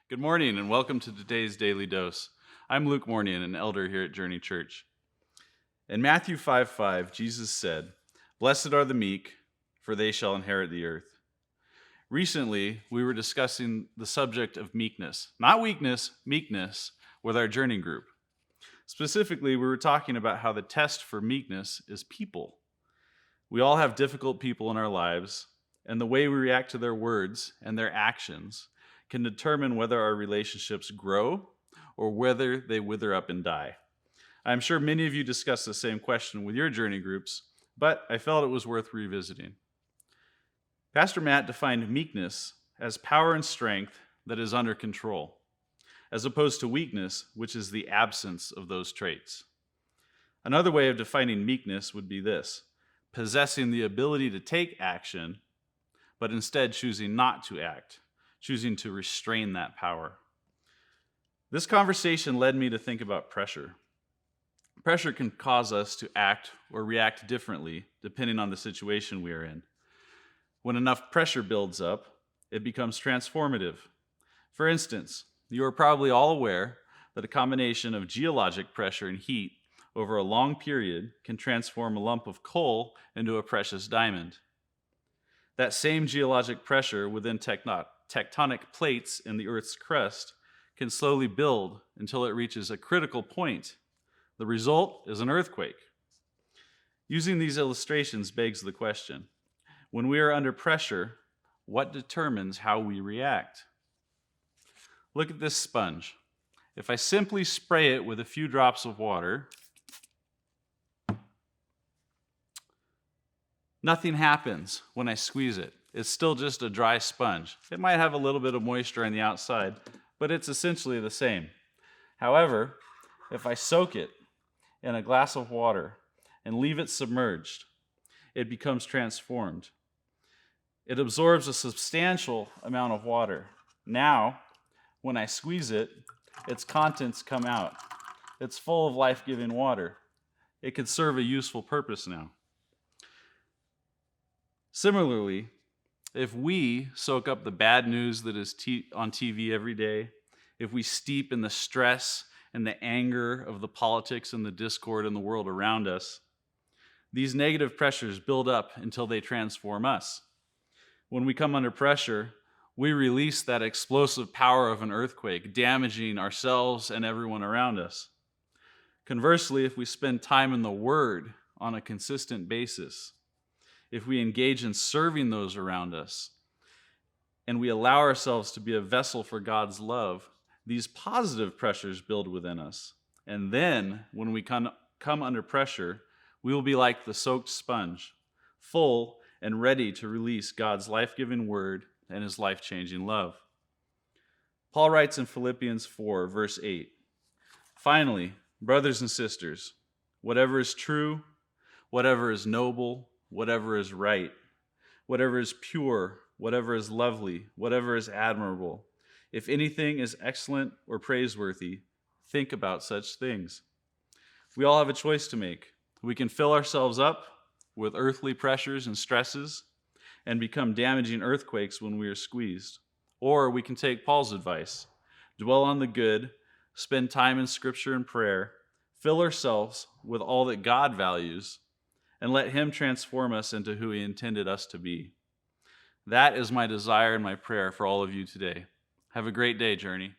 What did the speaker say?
Good morning and welcome to today's Daily Dose. I'm Luke Mornian, an elder here at Journey Church. In Matthew 5:5, Jesus said, "Blessed are the meek, for they shall inherit the earth." Recently, we were discussing the subject of meekness, not weakness, meekness, with our Journey group. Specifically, we were talking about how the test for meekness is people. We all have difficult people in our lives, and the way we react to their words and their actions can determine whether our relationships grow or whether they wither up and die. I'm sure many of you discussed the same question with your journey groups, but I felt it was worth revisiting. Pastor Matt defined meekness as power and strength that is under control, as opposed to weakness, which is the absence of those traits. Another way of defining meekness would be this: possessing the ability to take action, but instead choosing not to act, choosing to restrain that power. This conversation led me to think about pressure. Pressure can cause us to act or react differently depending on the situation we are in. When enough pressure builds up, it becomes transformative. For instance, you are probably all aware that a combination of geologic pressure and heat over a long period can transform a lump of coal into a precious diamond. That same geologic pressure within tectonic plates in the Earth's crust can slowly build until it reaches a critical point. The result is an earthquake. Using these illustrations begs the question: when we are under pressure, what determines how we react? Look at this sponge. If I simply spray it with a few drops of water, nothing happens when I squeeze it. It's still just a dry sponge. It might have a little bit of moisture on the outside, but it's essentially the same. However, if I soak it in a glass of water and leave it submerged, it becomes transformed. It absorbs a substantial amount of water. Now, when I squeeze it, its contents come out. It's full of life-giving water. It could serve a useful purpose now. Similarly, if we soak up the bad news that is on TV every day, if we steep in the stress and the anger of the politics and the discord in the world around us, these negative pressures build up until they transform us. When we come under pressure, we release that explosive power of an earthquake, damaging ourselves and everyone around us. Conversely, if we spend time in the Word on a consistent basis, if we engage in serving those around us, and we allow ourselves to be a vessel for God's love, these positive pressures build within us. And then, when we come under pressure, we will be like the soaked sponge, full and ready to release God's life-giving word and his life-changing love. Paul writes in Philippians 4, verse 8, "Finally, brothers and sisters, whatever is true, whatever is noble, whatever is right, whatever is pure, whatever is lovely, whatever is admirable, if anything is excellent or praiseworthy, think about such things." We all have a choice to make. We can fill ourselves up with earthly pressures and stresses and become damaging earthquakes when we are squeezed. Or we can take Paul's advice, dwell on the good, spend time in Scripture and prayer, fill ourselves with all that God values, and let him transform us into who he intended us to be. That is my desire and my prayer for all of you today. Have a great day, Journey.